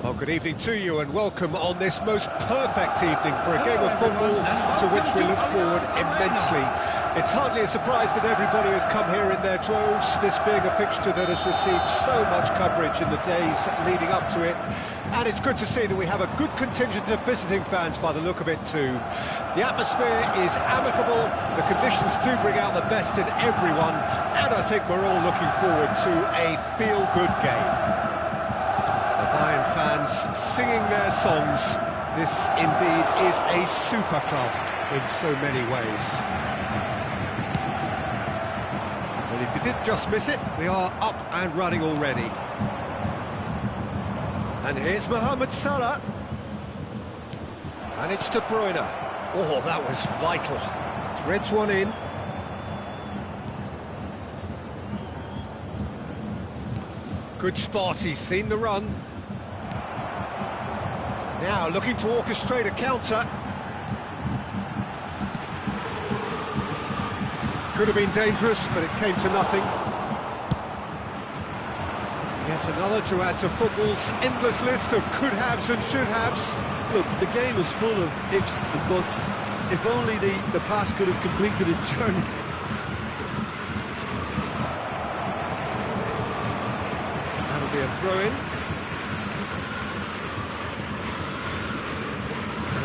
Well, good evening to you and welcome on this most perfect evening for a game of football to which we look forward immensely. It's hardly a surprise that everybody has come here in their droves, this being a fixture that has received so much coverage in the days leading up to it. And it's good to see that we have a good contingent of visiting fans by the look of it too. The atmosphere is amicable, the conditions do bring out the best in everyone, and I think we're all looking forward to a feel-good game. Bayern fans singing their songs. This indeed is a super club in so many ways. Well, if you did just miss it, we are up and running already. And here's Mohamed Salah. And it's De Bruyne. Oh, that was vital. Threads one in. Good spot, he's seen the run. Now looking to orchestrate a counter. Could have been dangerous, but it came to nothing. Yet another to add to football's endless list of could-haves and should-haves. Look, the game is full of ifs and buts. If only the pass could have completed its journey. That'll be a throw-in.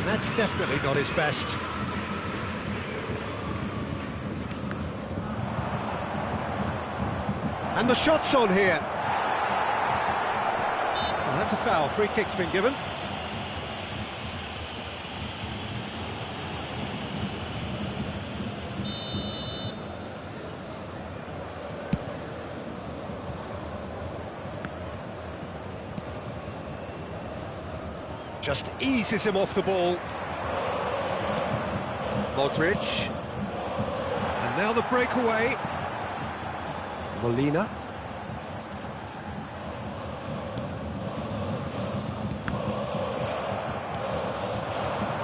That's definitely not his best. And the shot's on here. Oh, that's a foul. Free kick's been given. Just eases him off the ball. Modric. And now the breakaway. Molina.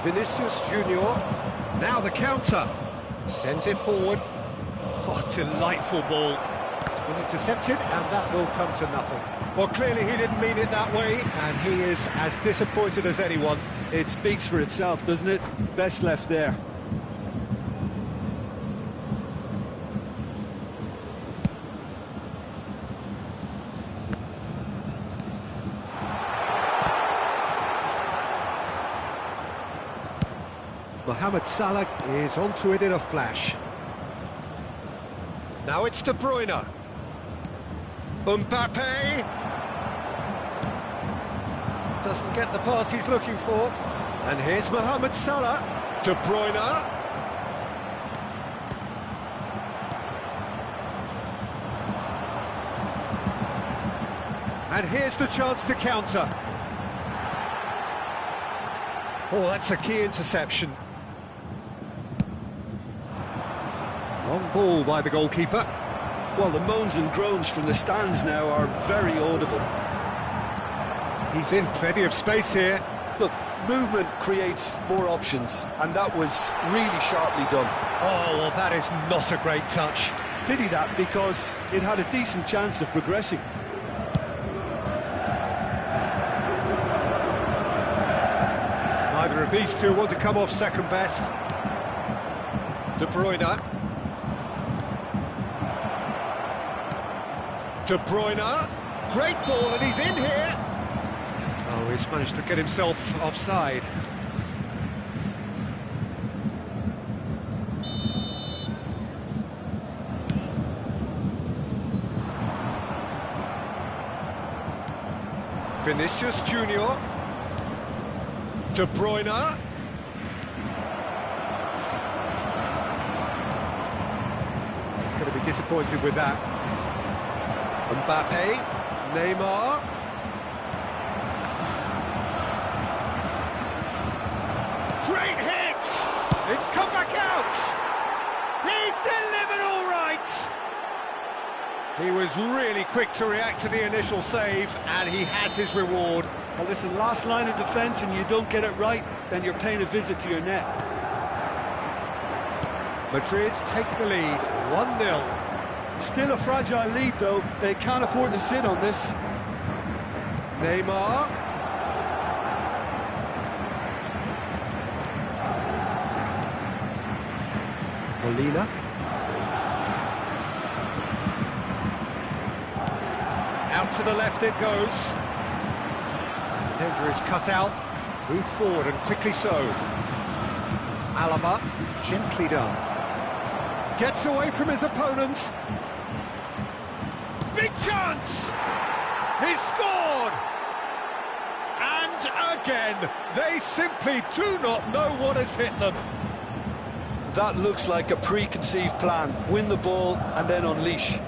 Vinicius Junior. Now the counter. Sends it forward. Oh, delightful ball. It's been intercepted, and that will come to nothing. Well, clearly he didn't mean it that way, and he is as disappointed as anyone. It speaks for itself, doesn't it? Best left there. Mohamed Salah is onto it in a flash. Now it's De Bruyne. Mbappe doesn't get the pass he's looking for. And here's Mohamed Salah. De Bruyne. And here's the chance to counter. Oh, that's a key interception. Long ball by the goalkeeper. Well, the moans and groans from the stands now are very audible. He's in plenty of space here. Look, movement creates more options, and that was really sharply done. Oh, well, that is not a great touch. Pity that, because it had a decent chance of progressing. Neither of these two want to come off second best. De Bruyne. De Bruyne, great ball, and he's in here. Oh, he's managed to get himself offside. Vinicius Junior. De Bruyne. He's going to be disappointed with that. Mbappe, Neymar. Great hit! It's come back out! He's delivered all right! He was really quick to react to the initial save, and he has his reward. Well, listen, last line of defence and you don't get it right, then you're paying a visit to your net. Madrid take the lead, 1-0. Still a fragile lead, though. They can't afford to sit on this. Neymar. Molina. Out to the left it goes. Danger is cut out. Moved forward and quickly so. Alaba, gently done. Gets away from his opponent. Big chance! He's scored! And again, they simply do not know what has hit them. That looks like a preconceived plan. Win the ball and then unleash.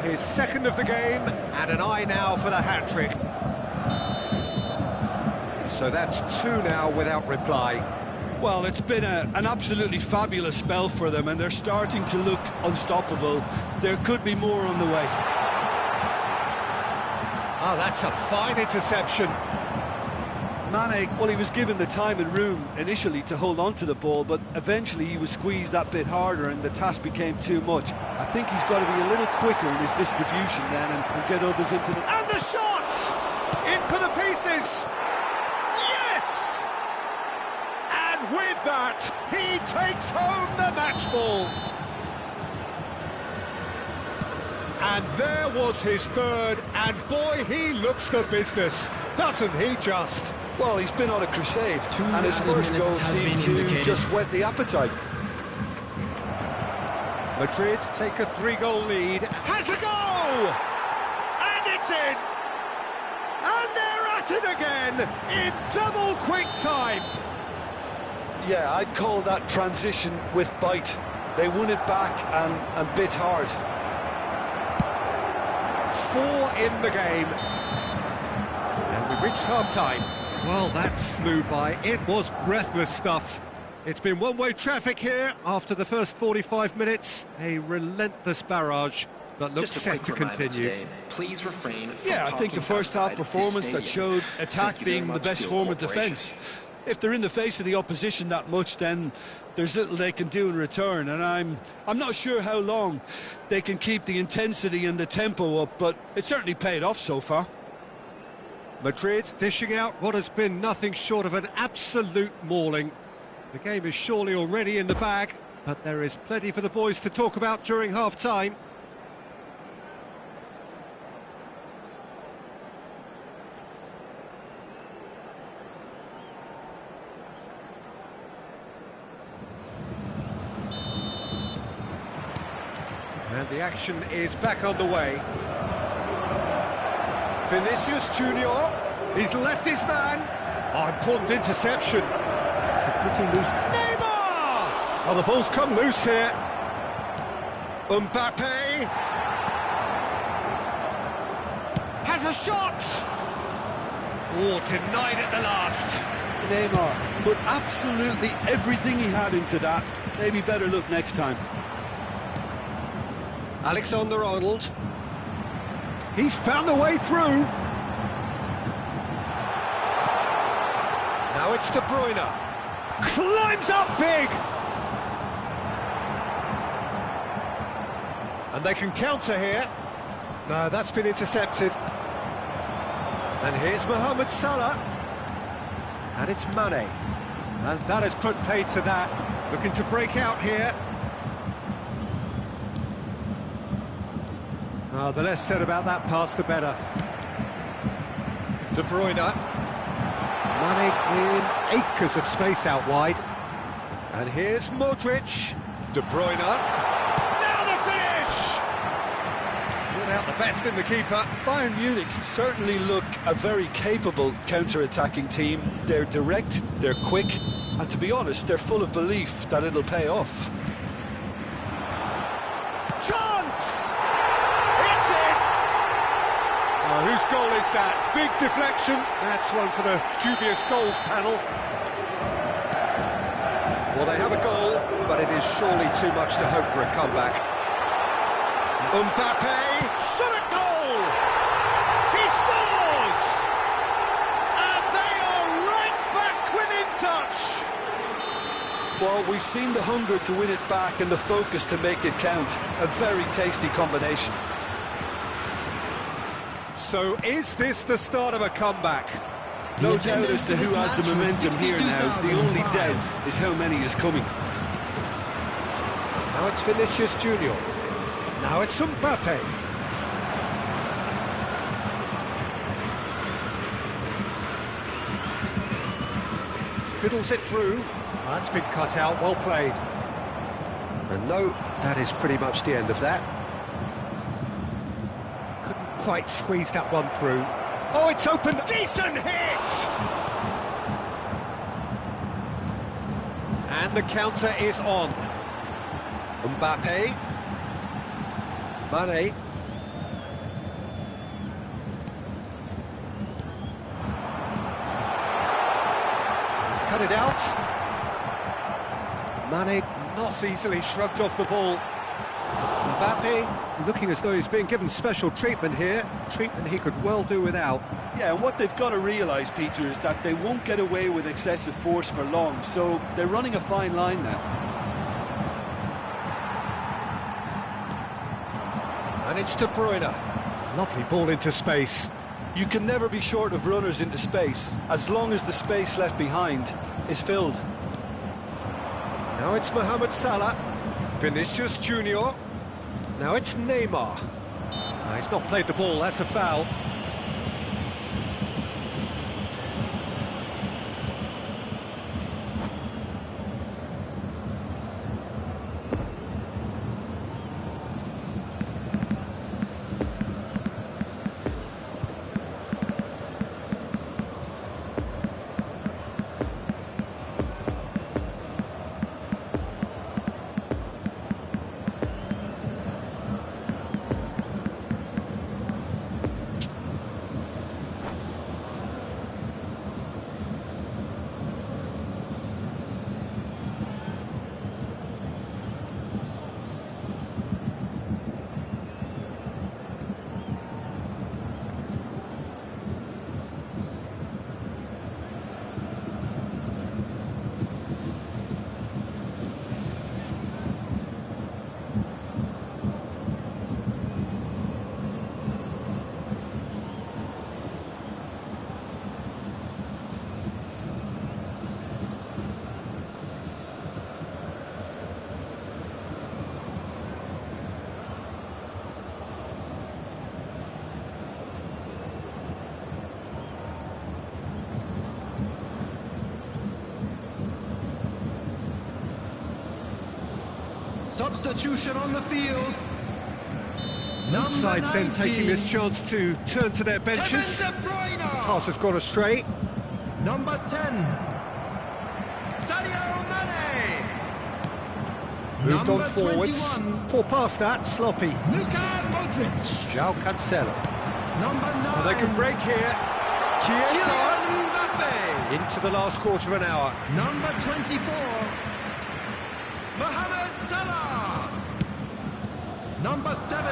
His second of the game, and an eye now for the hat-trick. So that's two now without reply. Well, it's been an absolutely fabulous spell for them, and they're starting to look unstoppable. There could be more on the way. Oh, that's a fine interception. Mane, well, he was given the time and room initially to hold on to the ball, but eventually he was squeezed that bit harder and the task became too much. I think he's got to be a little quicker in his distribution then and get others into the... And the shot! In for the pieces! Yes! And with that, he takes home the match ball. And there was his third, and boy, he looks the business, doesn't he just? Well, he's been on a crusade, and his first goal seemed to just whet the appetite. Madrid take a 3-goal lead. Has a goal! And it's in! And they're at it again, in double quick time. Yeah, I'd call that transition with bite. They won it back and bit hard. 4 in the game. And we've reached half-time. Well, that flew by. It was breathless stuff. It's been one-way traffic here after the first 45 minutes. A relentless barrage that looks set to continue. Please refrain from I think the first half performance that showed attack being the best form of defence. If they're in the face of the opposition that much, then there's little they can do in return, and I'm not sure how long they can keep the intensity and the tempo up, but it certainly paid off so far. Madrid dishing out what has been nothing short of an absolute mauling. The game is surely already in the bag, but there is plenty for the boys to talk about during half-time. And the action is back on the way. Vinicius Junior, he's left his man. Oh, important interception. It's a pretty loose... Neymar! Oh, the ball's come loose here. Mbappe has a shot. Oh, denied at the last. Neymar put absolutely everything he had into that. Maybe better look next time. Alexander-Arnold. He's found a way through. Now it's De Bruyne. Climbs up big. And they can counter here. No, that's been intercepted. And here's Mohamed Salah. And it's Mane. And that has put paid to that. Looking to break out here. Oh, the less said about that pass, the better. De Bruyne. Mane in acres of space out wide. And here's Modric. De Bruyne. Now the finish! Brought out the best in the keeper. Bayern Munich certainly look a very capable counter-attacking team. They're direct, they're quick, and to be honest, they're full of belief that it'll pay off. Chance! Oh, whose goal is that? Big deflection. That's one for the dubious goals panel. Well, they have a goal, but it is surely too much to hope for a comeback. Mbappe, shot at goal! He scores! And they are right back within touch! Well, we've seen the hunger to win it back and the focus to make it count. A very tasty combination. So is this the start of a comeback? No doubt as to who has the momentum here now. The only doubt is how many is coming. Now it's Vinicius Junior. Now it's Mbappe. Fiddles it through. That's been cut out, well played. And no, that is pretty much the end of that. Couldn't quite squeeze that one through. Oh, it's open! Decent hit! And the counter is on. Mbappe. Mane. He's cut it out. Mane not easily shrugged off the ball. Mbappe looking as though he's being given special treatment here. Treatment he could well do without. Yeah, and what they've got to realise, Peter, is that they won't get away with excessive force for long, so they're running a fine line now. And it's De Bruyne. Lovely ball into space. You can never be short of runners into space, as long as the space left behind is filled. Now it's Mohamed Salah. Vinicius Junior. Now it's Neymar. He's not played the ball, that's a foul. Substitution on the field. Both sides then taking this chance to turn to their benches. De Bruyne. Pass has gone astray. Number 10. Sadio Mane. Moved on Number forwards. 21. Poor pass that, sloppy. Luka Modric. João Cancelo. Number 9. Well, they can break here. Chiesa Kylian Mbappe. into the last quarter of an hour. Number 24. Mohamed Salah. Number 7.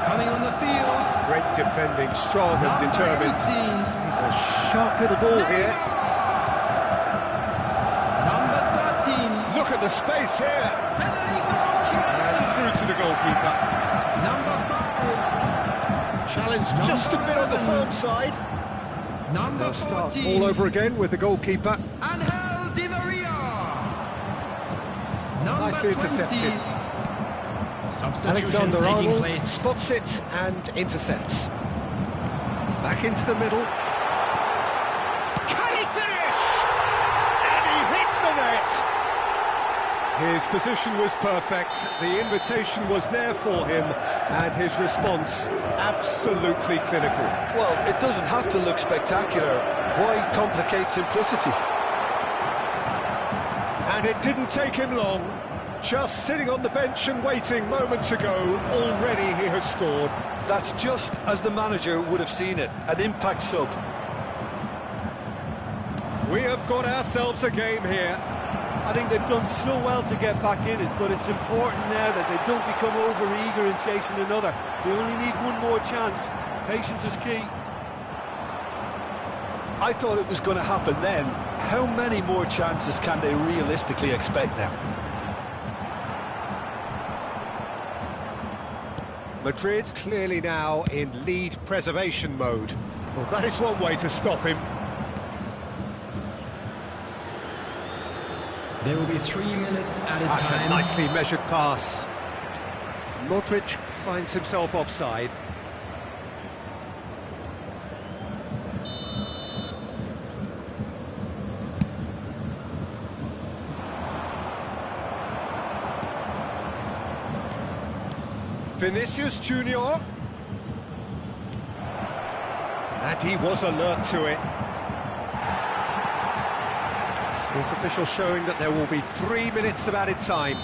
Coming on the field. Great defending, strong and Number determined. 18. He's a sharp little ball here. Number 13. Look at the space here. Federico And Chiesa. through to the goalkeeper. Number 5. Challenge just a bit on the firm side. Number They'll start 14. all over again with the goalkeeper. Angel Di Maria. Number Nicely intercepted. 20. Alexander Substitutions taking Arnold place. spots it and intercepts. Back into the middle. Can he finish? And he hits the net! His position was perfect, the invitation was there for him, and his response absolutely clinical. Well, it doesn't have to look spectacular. Why complicate simplicity? And it didn't take him long. Just sitting on the bench and waiting moments ago, already he has scored. That's just as the manager would have seen it, an impact sub. We have got ourselves a game here. I think they've done so well to get back in it, but it's important now that they don't become over-eager in chasing another. They only need one more chance. Patience is key. I thought it was going to happen then. How many more chances can they realistically expect now? Madrid clearly now in lead preservation mode. Well, that is one way to stop him. There will be 3 minutes added That's time. a nicely measured pass. Modric finds himself offside. Vinicius Junior. And he was alert to it. Fourth official showing that there will be 3 minutes of added time.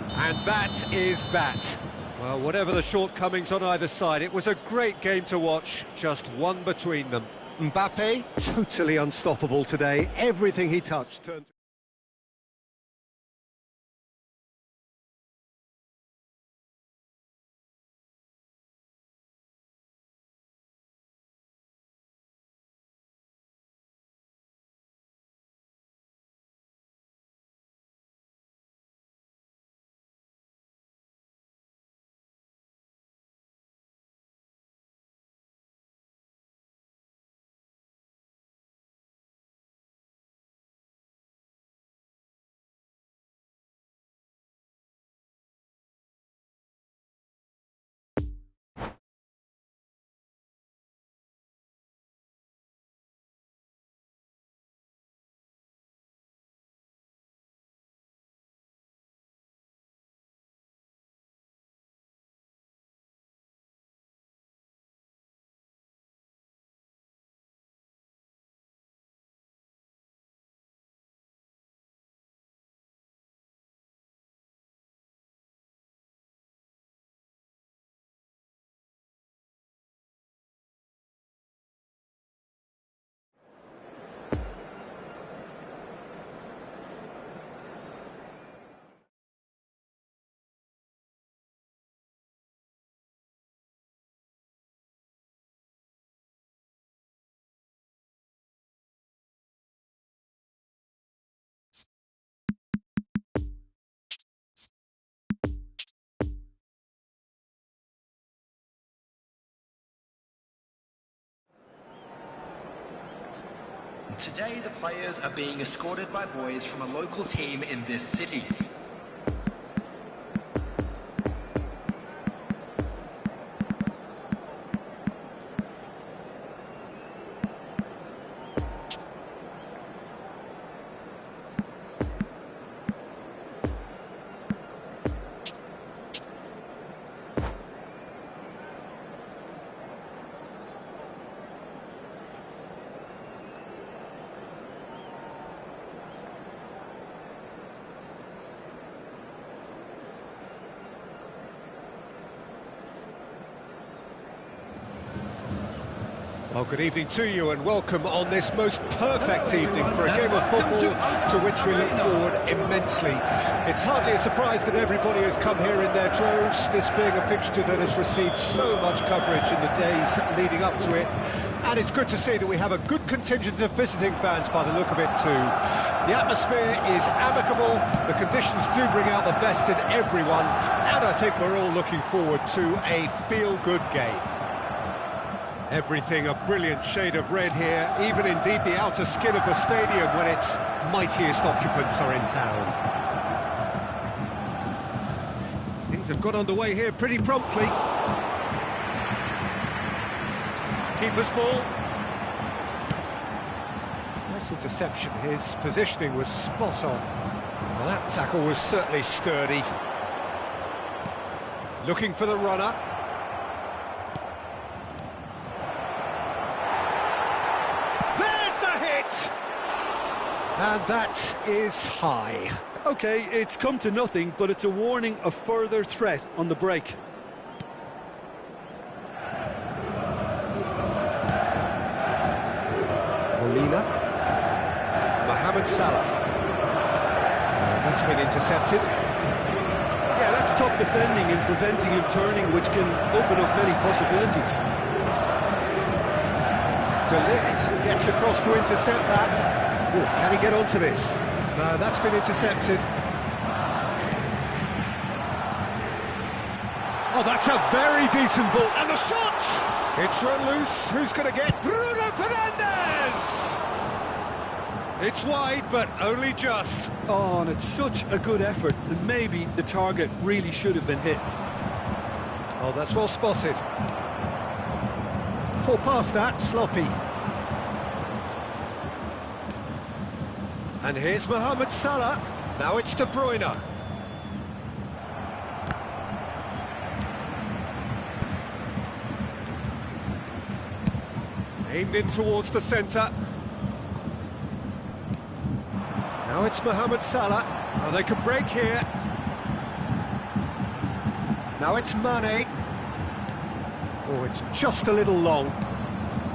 And that is that. Well, whatever the shortcomings on either side, it was a great game to watch, just one between them. Mbappe, totally unstoppable today. Everything he touched turned... Today, the players are being escorted by boys from a local team in this city. Well, good evening to you and welcome on this most perfect evening for a game of football to which we look forward immensely. It's hardly a surprise that everybody has come here in their droves, this being a fixture that has received so much coverage in the days leading up to it. And it's good to see that we have a good contingent of visiting fans by the look of it too. The atmosphere is amicable, the conditions do bring out the best in everyone, and I think we're all looking forward to a feel-good game. Everything a brilliant shade of red here, even indeed the outer skin of the stadium when its mightiest occupants are in town. Things have got underway here pretty promptly. Keeper's ball. Nice interception, his positioning was spot on. Well, that tackle was certainly sturdy. Looking for the runner. And that is high. OK, it's come to nothing, but it's a warning of further threat on the break. Molina. Mohamed Salah. That's been intercepted. Yeah, that's top defending and preventing him turning, which can open up many possibilities. De Ligt gets across to intercept that. Ooh, can he get onto this? No, that's been intercepted. Oh, that's a very decent ball. And the shot! It's run loose. Who's going to get? Bruno Fernandes! It's wide, but only just. Oh, and it's such a good effort that maybe the target really should have been hit. Oh, that's well spotted. Poor pass that, sloppy. And here's Mohamed Salah. Now it's De Bruyne. Aimed in towards the centre. Now it's Mohamed Salah. Oh, they could break here. Now it's Mane. Oh, it's just a little long.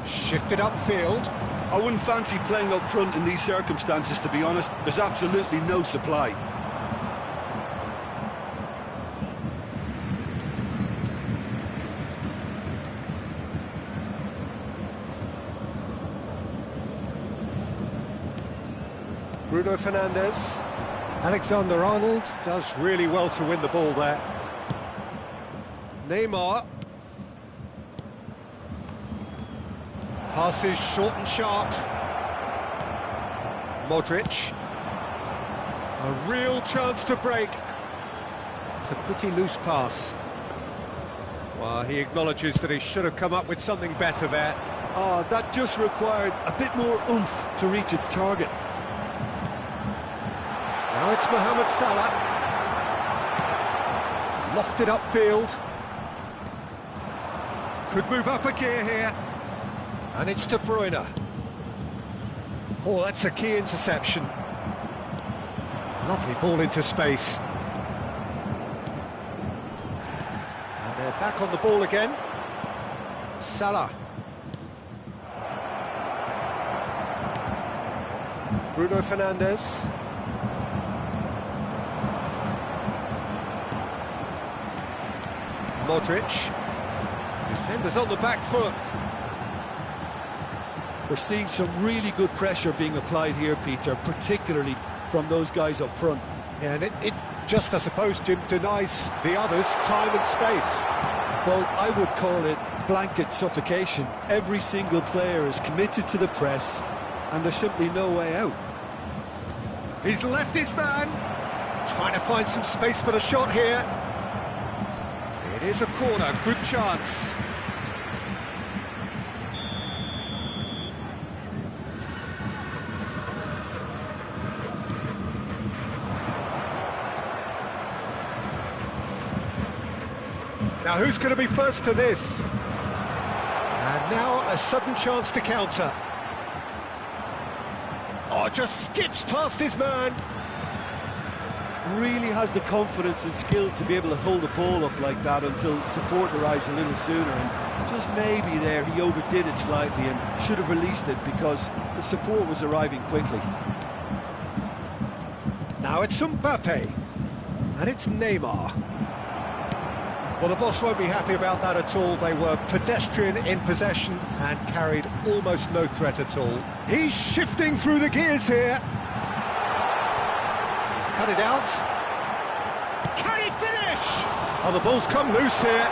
Shifted upfield. I wouldn't fancy playing up front in these circumstances, to be honest. There's absolutely no supply. Bruno Fernandes. Alexander-Arnold does really well to win the ball there. Neymar. Passes short and sharp. Modric. A real chance to break. It's a pretty loose pass. Well, he acknowledges that he should have come up with something better there. Oh, that just required a bit more oomph to reach its target. Now it's Mohamed Salah. Lofted upfield. Could move up a gear here. And it's De Bruyne. Oh, that's a key interception. Lovely ball into space. And they're back on the ball again. Salah. Bruno Fernandes. Modric. Defenders on the back foot. We're seeing some really good pressure being applied here, Peter, particularly from those guys up front. Yeah, and it just, I suppose, Jim, denies the others time and space. Well, I would call it blanket suffocation. Every single player is committed to the press, and there's simply no way out. He's left his man. Trying to find some space for the shot here. It is a corner, good chance. Now who's going to be first to this? And now a sudden chance to counter. Oh, just skips past his man. Really has the confidence and skill to be able to hold the ball up like that until support arrives a little sooner, and just maybe there he overdid it slightly and should have released it because the support was arriving quickly. Now it's Mbappe, and it's Neymar. Well, the boss won't be happy about that at all. They were pedestrian in possession and carried almost no threat at all. He's shifting through the gears here. Cut it out. Can he finish? Oh, the ball's come loose here.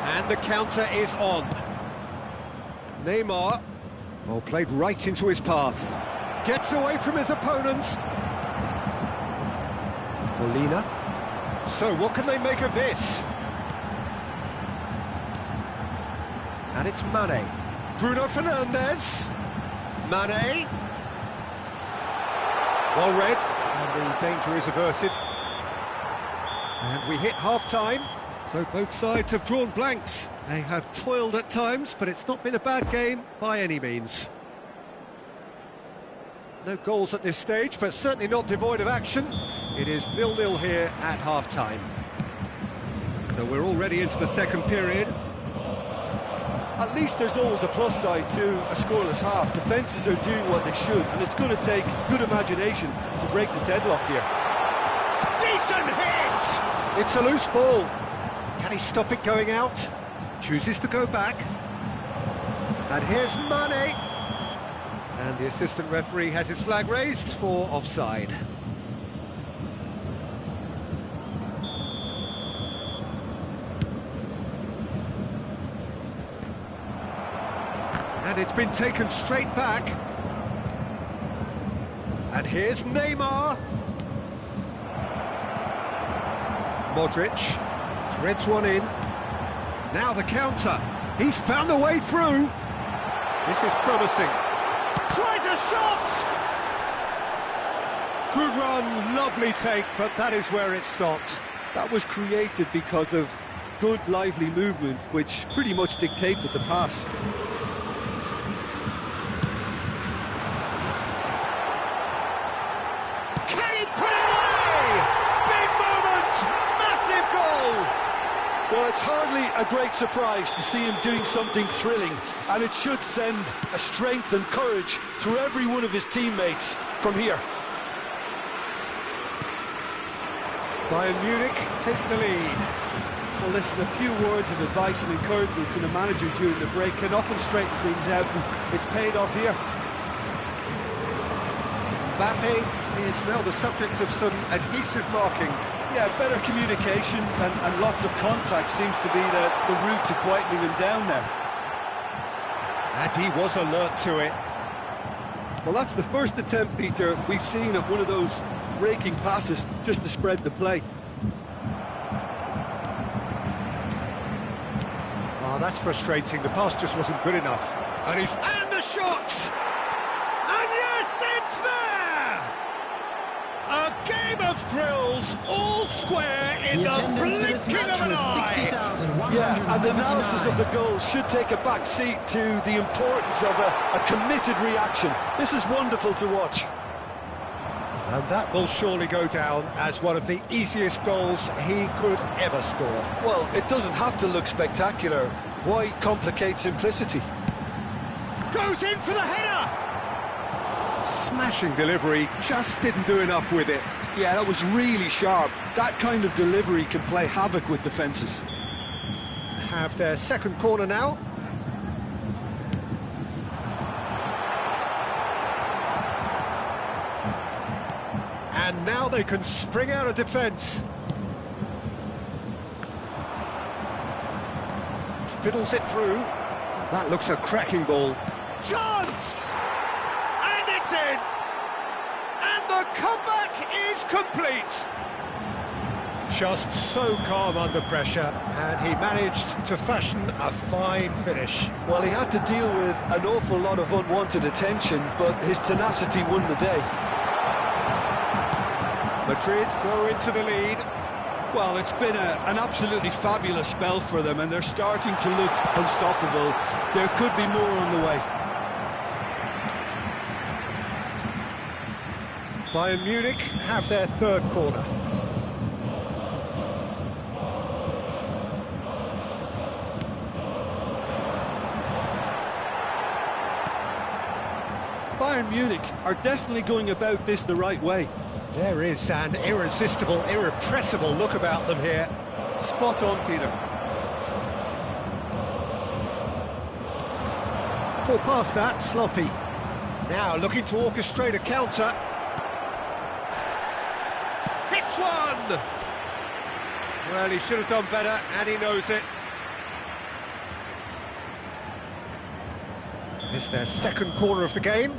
And the counter is on. Neymar. Oh, played right into his path. Gets away from his opponents. Molina. So, what can they make of this? And it's Mane. Bruno Fernandes. Mane. Well read, and the danger is averted. And we hit half-time, so both sides have drawn blanks. They have toiled at times, but it's not been a bad game by any means. No goals at this stage, but certainly not devoid of action. It is 0-0 here at half-time. So we're already into the second period. At least there's always a plus side to a scoreless half. Defences are doing what they should, and it's going to take good imagination to break the deadlock here. Decent hit! It's a loose ball. Can he stop it going out? Chooses to go back. And here's Mane. And the assistant referee has his flag raised for offside. And it's been taken straight back. And here's Neymar. Modric threads one in. Now the counter. He's found a way through. This is promising. Tries a shot! Good run, lovely take, but that is where it stopped. That was created because of good, lively movement, which pretty much dictated the pass. Can he put it away? Big moment! Massive goal! Well, it's hardly a great surprise to see him doing something thrilling, and it should send a strength and courage through every one of his teammates from here. Bayern Munich take the lead. Well, listen, a few words of advice and encouragement from the manager during the break can often straighten things out, and it's paid off here. Mbappe is now the subject of some adhesive marking. Yeah, better communication and lots of contact seems to be the route to quietening him down there. And he was alert to it. Well, that's the first attempt, Peter, we've seen at one of those raking passes just to spread the play. Oh, that's frustrating. The pass just wasn't good enough. And the shot! And yes, it's there! A game of thrills, all square in the blinking of an eye. Yeah, and the analysis of the goal should take a back seat to the importance of a committed reaction. This is wonderful to watch. And that will surely go down as one of the easiest goals he could ever score. Well, it doesn't have to look spectacular. Why complicate simplicity? Goes in for the header! Smashing delivery, just didn't do enough with it. Yeah, that was really sharp. That kind of delivery can play havoc with defences. Have their second corner now. And now they can spring out of defence. Fiddles it through. That looks a cracking ball. Chance! And it's in! And the comeback is complete! Just so calm under pressure, and he managed to fashion a fine finish. Well, he had to deal with an awful lot of unwanted attention, but his tenacity won the day. Madrid go into the lead. Well, it's been an absolutely fabulous spell for them, and they're starting to look unstoppable. There could be more on the way. Bayern Munich have their third corner. Bayern Munich are definitely going about this the right way. There is an irresistible, irrepressible look about them here. Spot on, Peter. Pull past that, sloppy. Now looking to orchestrate a counter. Hits one! Well, he should have done better, and he knows it. It's their second corner of the game.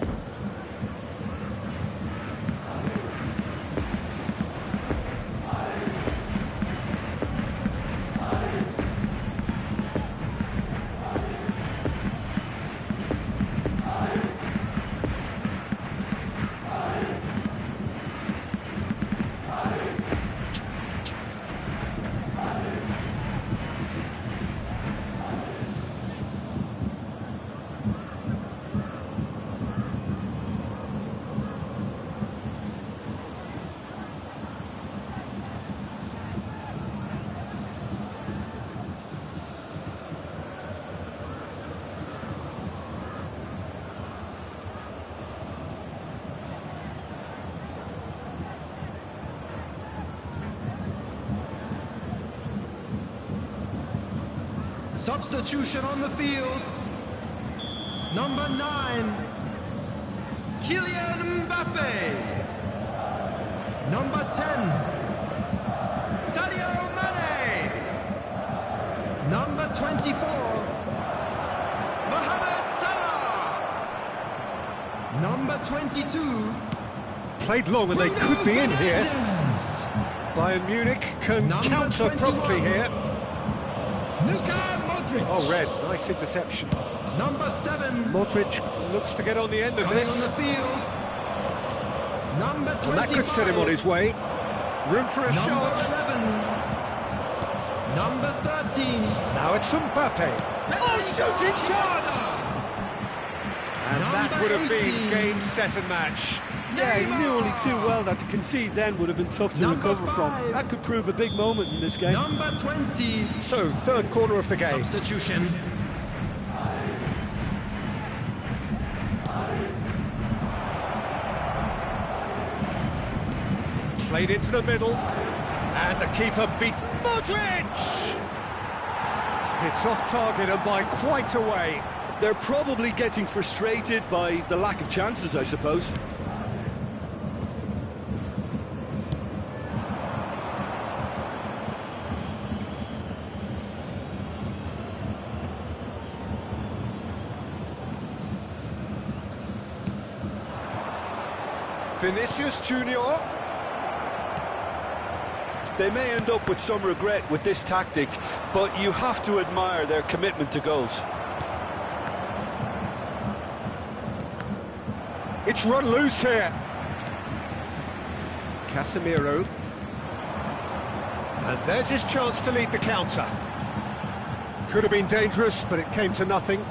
Substitution on the field. Number 9, Kylian Mbappe. Number 10, Sadio Mane. Number 24, Mohamed Salah. 22. Played long and they could be in here. Fernandes. Bayern Munich can Number counter 21. promptly here. Luka Modric. Oh, red, nice interception. Number 7. Modric looks to get on the end of Coming on this. the field. Number 25. And that could set him on his way. Room for a Number shot. 11. Number 13. Now it's Mbappe. Oh, shooting chance! And that Number would have been 18. game, set and match. Yeah, he knew only too well that to concede then would have been tough to Number recover from. 5. That could prove a big moment in this game. Number 20. So, third corner of the game. Substitution. Played into the middle. And the keeper beats Modric! It's off target and by quite a way. They're probably getting frustrated by the lack of chances, I suppose. Vinicius Junior. They may end up with some regret with this tactic, but you have to admire their commitment to goals. It's run loose here. Casemiro. And there's his chance to lead the counter. Could have been dangerous, but it came to nothing.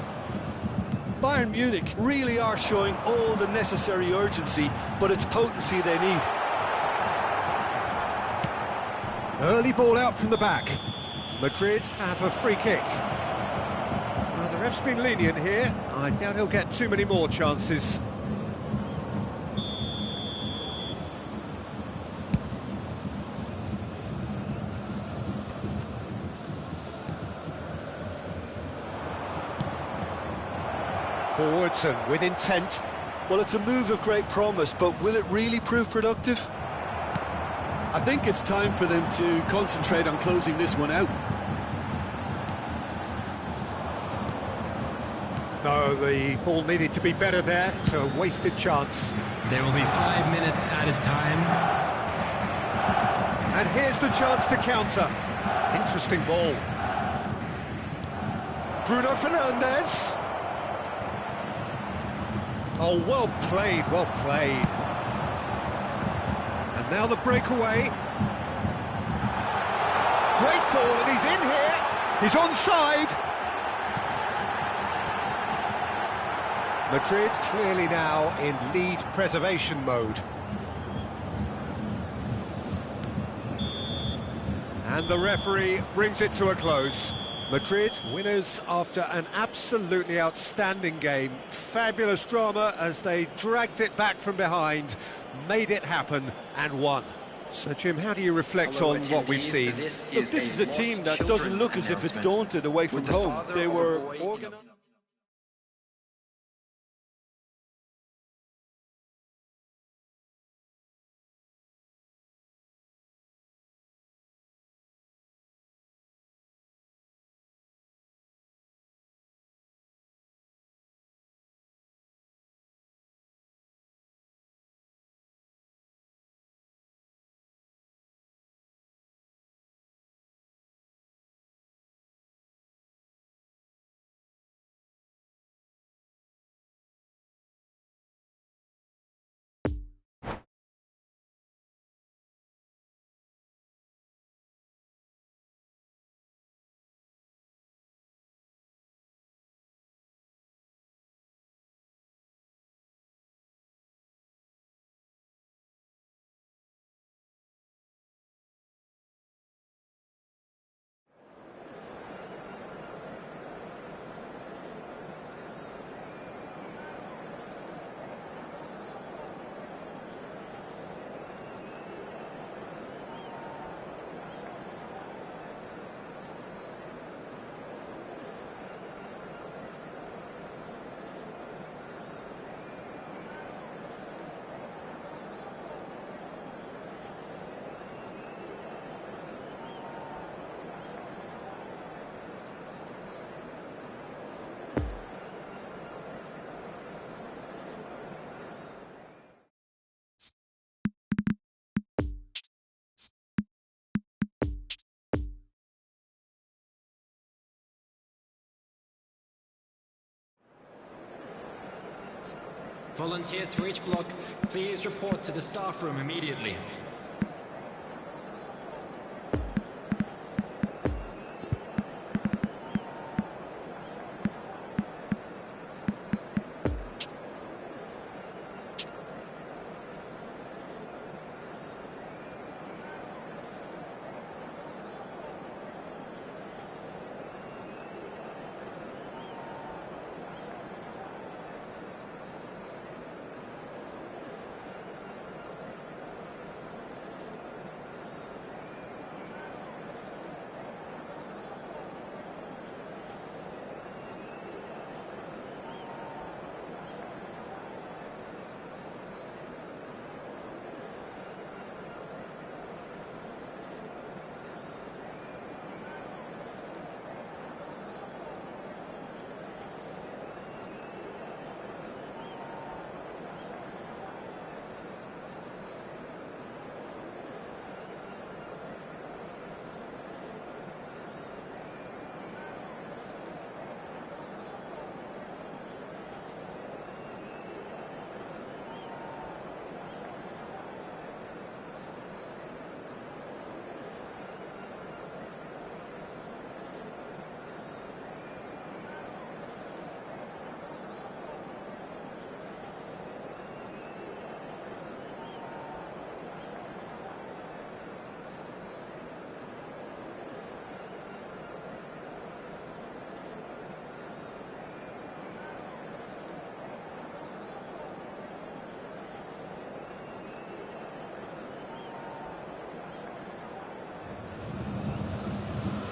Bayern Munich really are showing all the necessary urgency, but it's potency they need. Early ball out from the back. Madrid have a free kick. Well, the ref's been lenient here. I doubt he'll get too many more chances. Forwards and with intent. Well, it's a move of great promise, but will it really prove productive? I think it's time for them to concentrate on closing this one out. No, the ball needed to be better there. It's a wasted chance. There will be 5 minutes added time. And here's the chance to counter. Interesting ball. Bruno Fernandes. Oh, well played, well played. And now the breakaway. Great ball, and he's in here. He's onside. Madrid clearly now in lead preservation mode. And the referee brings it to a close. Madrid winners after an absolutely outstanding game. Fabulous drama as they dragged it back from behind, made it happen and won. So Jim, how do you reflect on what we've seen? Look, this is a team that doesn't look as if it's daunted away from home. They were organised. Volunteers for each block, please report to the staff room immediately.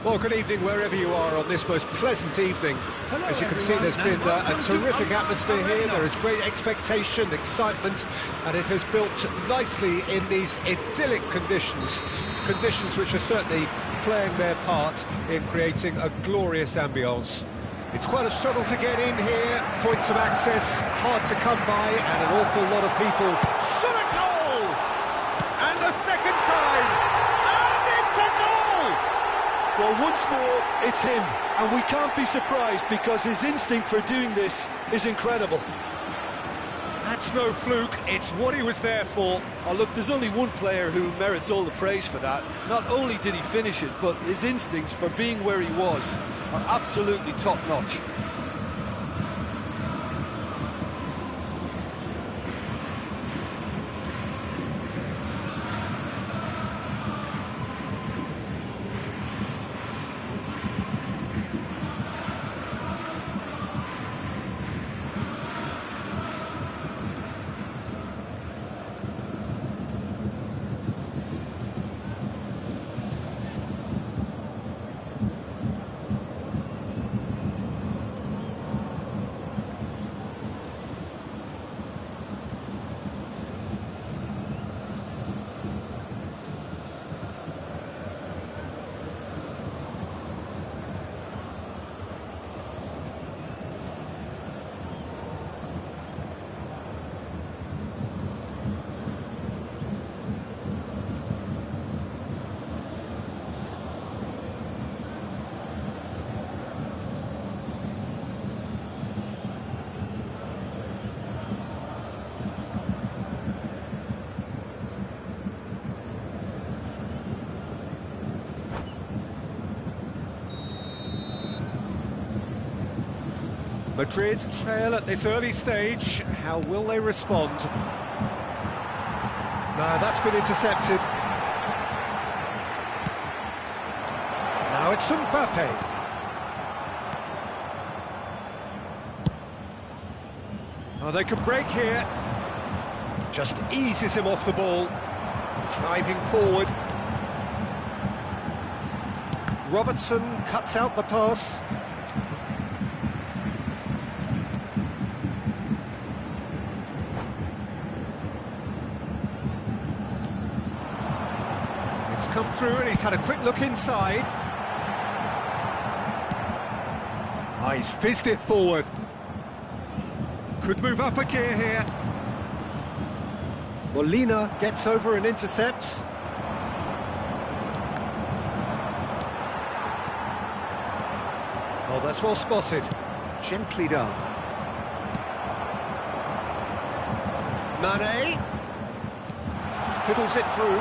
Well, good evening wherever you are on this most pleasant evening. As you can see, there's been a terrific atmosphere here. There is great expectation, excitement, and it has built nicely in these idyllic conditions. Conditions which are certainly playing their part in creating a glorious ambience. It's quite a struggle to get in here. Points of access hard to come by, and an awful lot of people. Shot a goal! And the second time! And it's a goal! Well, once more, it's him, and we can't be surprised because his instinct for doing this is incredible. That's no fluke, it's what he was there for. Oh, look, there's only one player who merits all the praise for that. Not only did he finish it, but his instincts for being where he was are absolutely top-notch. Madrid trail at this early stage. How will they respond? No, that's been intercepted. Now it's Mbappe. Oh, they could break here. Just eases him off the ball. Driving forward. Robertson cuts out the pass. It's come through and he's had a quick look inside. Ah, he's fizzed it forward. Could move up a gear here. Molina gets over and intercepts. Oh, that's well spotted. Gently done. Mane fiddles it through.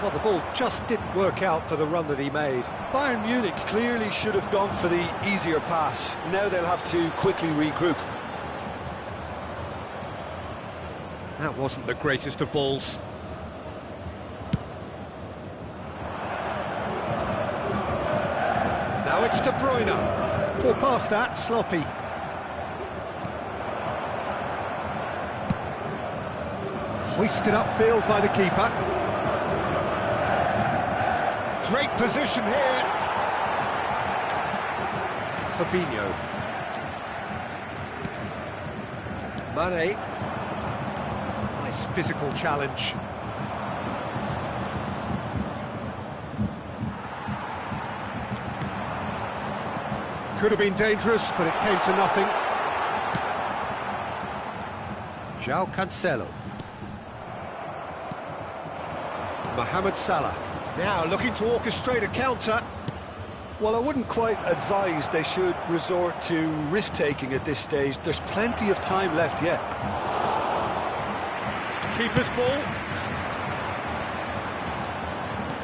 Well, the ball just didn't work out for the run that he made. Bayern Munich clearly should have gone for the easier pass. Now they'll have to quickly regroup. That wasn't the greatest of balls. Now it's De Bruyne. Poor pass that, sloppy. Hoisted upfield by the keeper. Great position here. Fabinho. Mane. Nice physical challenge. Could have been dangerous, but it came to nothing. João Cancelo. Mohamed Salah. Now looking to orchestrate a counter. Well, I wouldn't quite advise they should resort to risk-taking at this stage. There's plenty of time left yet. Keeper's ball.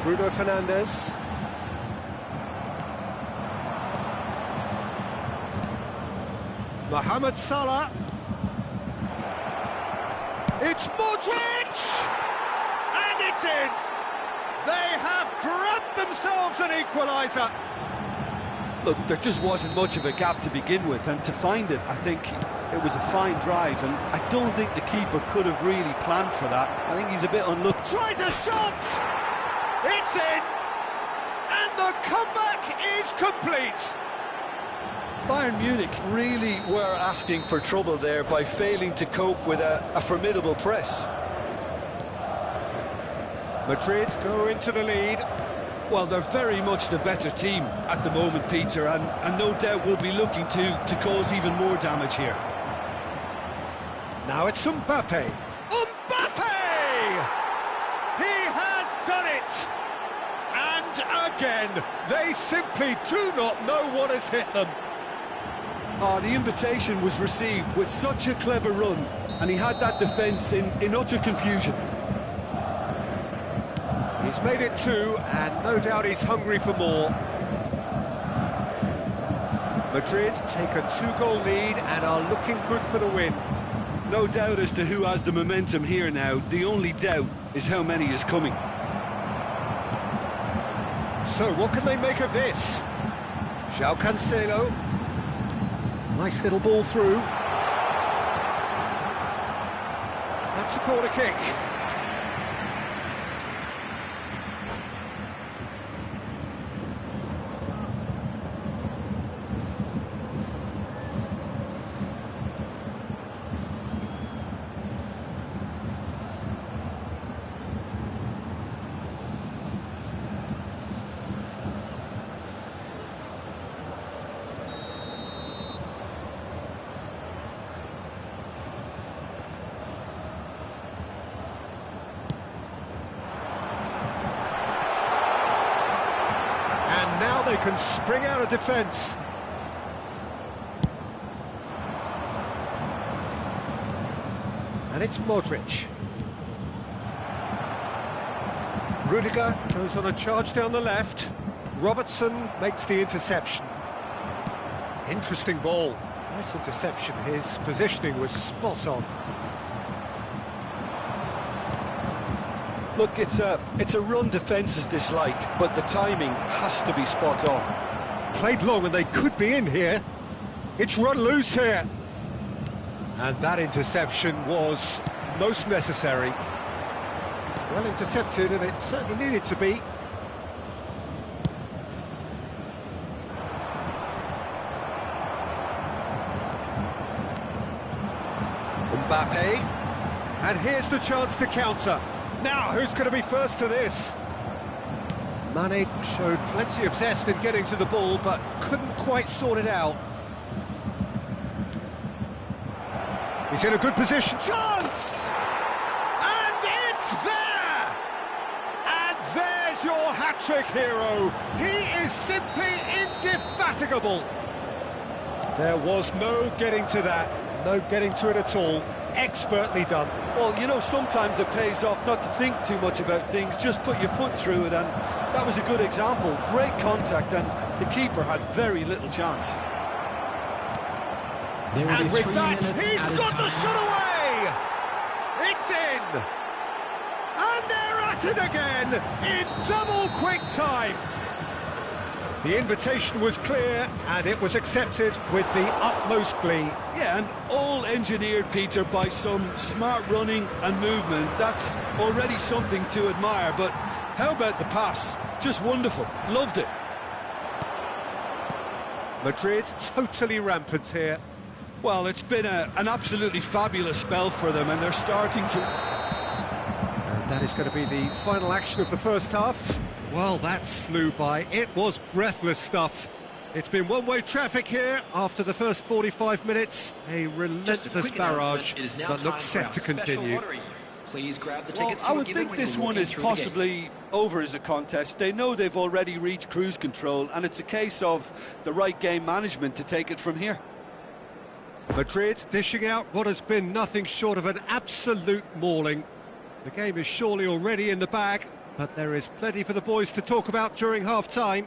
Bruno Fernandes. Mohamed Salah. It's Modric! And it's in! They have grabbed themselves an equaliser. Look, there just wasn't much of a gap to begin with, and to find it, I think it was a fine drive, and I don't think the keeper could have really planned for that. I think he's a bit unlucky. Tries a shot! It's in! And the comeback is complete! Bayern Munich really were asking for trouble there by failing to cope with a formidable press. Madrid go into the lead. Well, they're very much the better team at the moment, Peter, and no doubt will be looking to cause even more damage here. Now it's Mbappe. Mbappe! He has done it! And again, they simply do not know what has hit them. The invitation was received with such a clever run, and he had that defence in utter confusion. He's made it two, and no doubt he's hungry for more. Madrid take a two-goal lead and are looking good for the win. No doubt as to who has the momentum here now. The only doubt is how many is coming. So what can they make of this? João Cancelo. Nice little ball through. That's a corner kick. Now they can spring out of defence. And it's Modric. Rudiger goes on a charge down the left. Robertson makes the interception. Interesting ball. Nice interception. His positioning was spot on. Look, it's a run defence is dislike, but the timing has to be spot on. Played long and they could be in here. It's run loose here. And that interception was most necessary. Well intercepted, and it certainly needed to be. Mbappe. And here's the chance to counter. Now, who's going to be first to this? Mane showed plenty of zest in getting to the ball, but couldn't quite sort it out. He's in a good position. Chance! And it's there! And there's your hat-trick hero. He is simply indefatigable. There was no getting to that, no getting to it at all. expertly done. Well, you know, sometimes it pays off not to think too much about things, just put your foot through it, and that was a good example. Great contact, and the keeper had very little chance. And with that, he's got the shot away! It's in! And they're at it again, in double quick time! The invitation was clear, and it was accepted with the utmost glee. Yeah, and all engineered, Peter, by some smart running and movement. That's already something to admire, but how about the pass? Just wonderful. Loved it. Madrid totally rampant here. Well, it's been an absolutely fabulous spell for them, and they're starting to... And that is going to be the final action of the first half. Well, that flew by. It was breathless stuff. It's been one-way traffic here after the first 45 minutes. A relentless barrage that looks set to continue. Please grab the Well, tickets I would think this one is possibly over as a contest. They know they've already reached cruise control, and it's a case of the right game management to take it from here. Madrid dishing out what has been nothing short of an absolute mauling. The game is surely already in the bag, but there is plenty for the boys to talk about during half-time.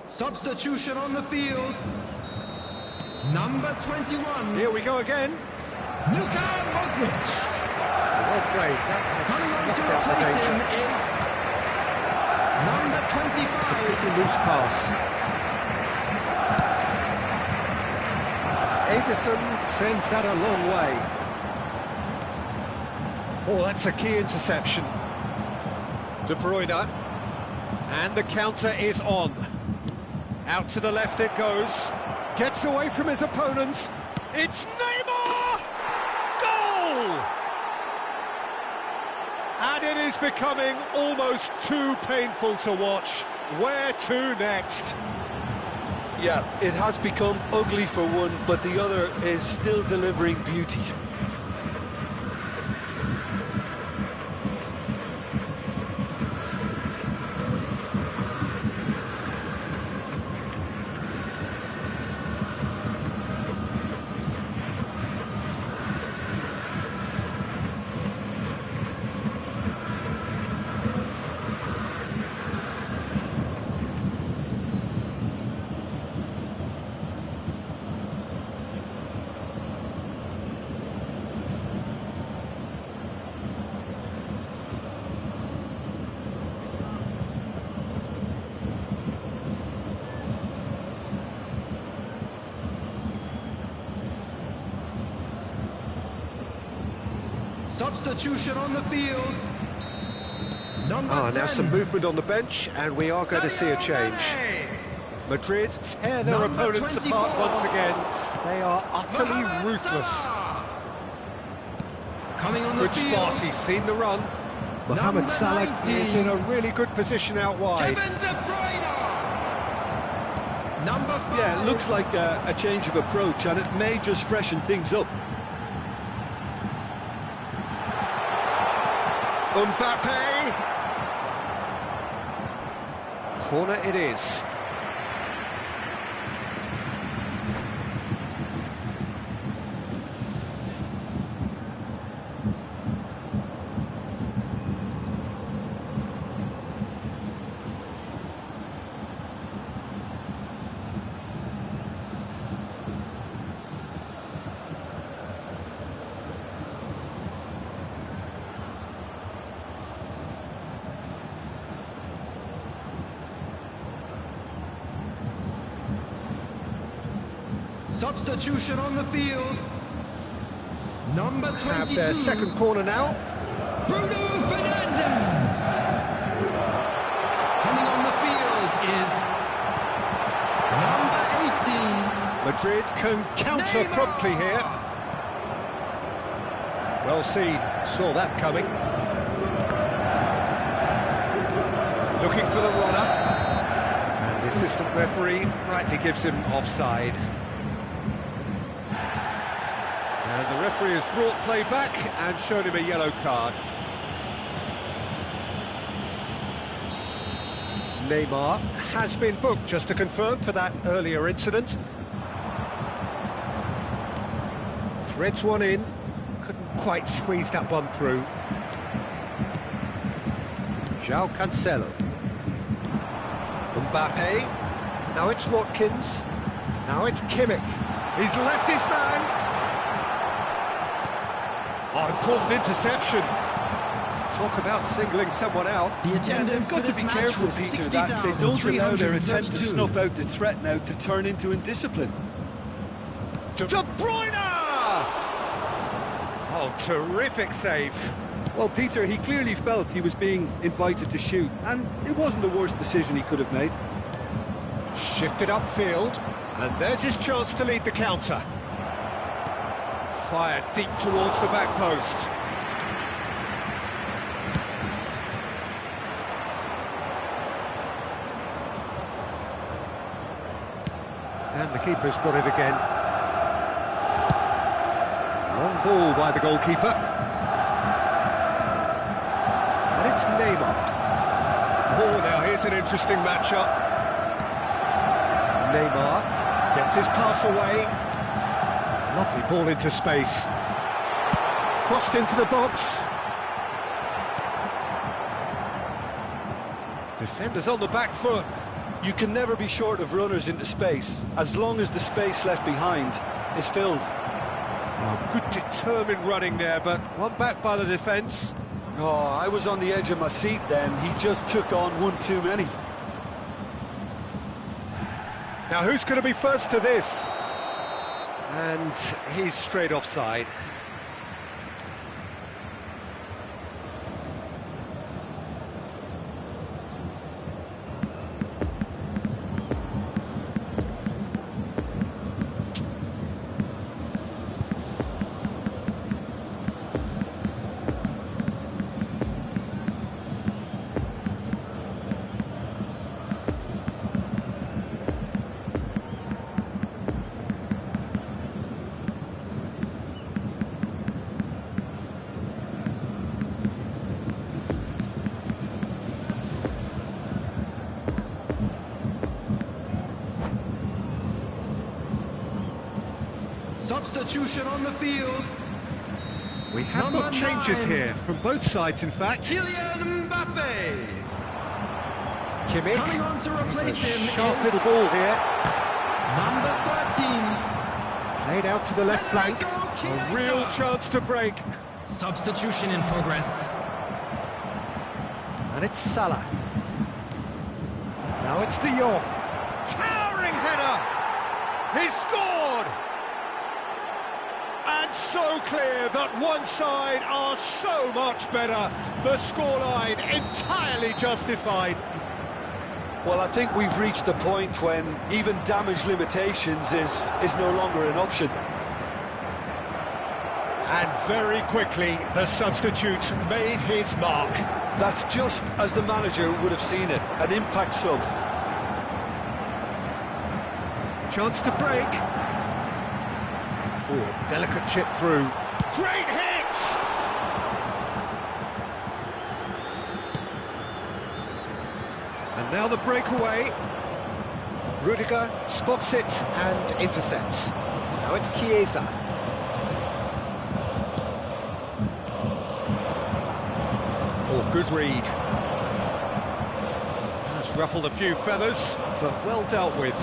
Substitution on the field. Number 21. Here we go again. Luka Modric. Well played. That has Coming on to snuffed out the replace him danger. is number It's a 25. pretty loose pass. Ederson sends that a long way. Oh, that's a key interception. De Bruyne. And the counter is on. Out to the left it goes. Gets away from his opponents. It's Neymar! Goal! And it is becoming almost too painful to watch. Where to next? Yeah, it has become ugly for one, but the other is still delivering beauty. Substitution on the field. Number 10. Now some movement on the bench, and we are going to see a change. Madrid tear their Number opponents 24. apart once again. They are utterly ruthless. Coming on the Good field. spot, he's seen the run. Mohamed Number Salah 19. is in a really good position out wide. Kevin De Bruyne. Number 5. Yeah, it looks like a change of approach, and it may just freshen things up. Mbappe. Corner it is. Substitution on the field. Number 22. Have their second corner now. Bruno Fernandes. Coming on the field is number 18. Madrid can counter Neymar. promptly here. Well seen, saw that coming. Looking for the runner. And The assistant referee rightly gives him offside. And the referee has brought play back and shown him a yellow card. Neymar has been booked, just to confirm, for that earlier incident. Threads one in, couldn't quite squeeze that one through. João Cancelo. Mbappe. Now it's Watkins. Now it's Kimmich. He's left his man. Oh, important interception. Talk about singling someone out. Yeah, they've got to be careful, Peter, that they don't allow their attempt to snuff out the threat now to turn into indiscipline. De Bruyne! Oh, terrific save. Well, Peter, he clearly felt he was being invited to shoot, and it wasn't the worst decision he could have made. Shifted upfield, and there's his chance to lead the counter. Fired deep towards the back post. And the keeper's got it again. Long ball by the goalkeeper. And it's Neymar. Oh, now here's an interesting matchup. Neymar gets his pass away. Lovely ball into space. Crossed into the box. Defenders on the back foot. You can never be short of runners into space, as long as the space left behind is filled. Oh, good determined running there, but one back by the defence. Oh, I was on the edge of my seat then. He just took on one too many. Now who's going to be first to this? And he's straight offside. Substitution on the field. We have got changes here, from both sides in fact. Kylian Mbappe. Kimmich, Coming on to replace him sharp is little ball here. number 13. Played out to the left flank. A real chance to break. Substitution in progress. And it's Salah. Now it's De Jong. Towering header! He's scored! And so clear that one side are so much better. The scoreline entirely justified. Well, I think we've reached the point when even damage limitations is no longer an option. And very quickly, the substitute made his mark. That's just as the manager would have seen it, an impact sub. Chance to break. Oh, a delicate chip through. Great hit! And now the breakaway. Rudiger spots it and intercepts. Now it's Chiesa. Oh, good read. Has ruffled a few feathers, but well dealt with.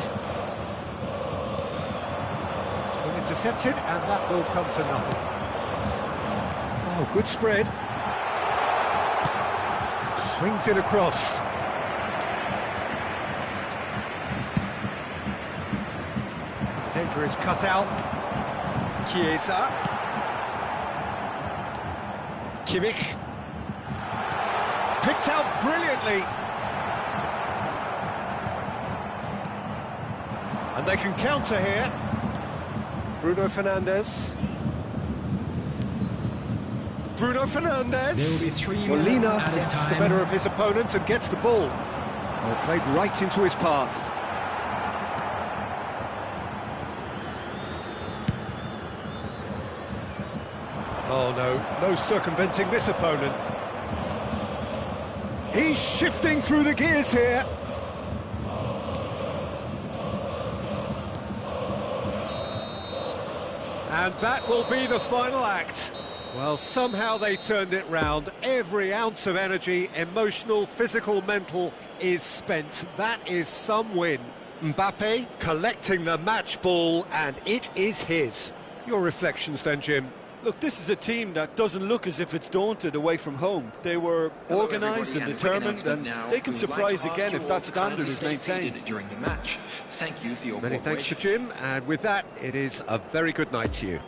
Intercepted, and that will come to nothing. Oh, good spread. Swings it across. Dangerous cut out. Chiesa. Kimmich. Picked out brilliantly. And they can counter here. Bruno Fernandes. Bruno Fernandes. There will be 3 minutes Molina added gets the time. better of his opponent and gets the ball. Well, played right into his path. Oh no, no circumventing this opponent. He's shifting through the gears here. And that will be the final act. Well, somehow they turned it round. Every ounce of energy, emotional, physical, mental, is spent. That is some win. Mbappe collecting the match ball, and it is his. Your reflections then, Jim? Look, this is a team that doesn't look as if it's daunted away from home. They were organised and determined, and they can surprise again if that standard is maintained. During the match. Thank you for your Many thanks to Jim, and with that, it is a very good night to you.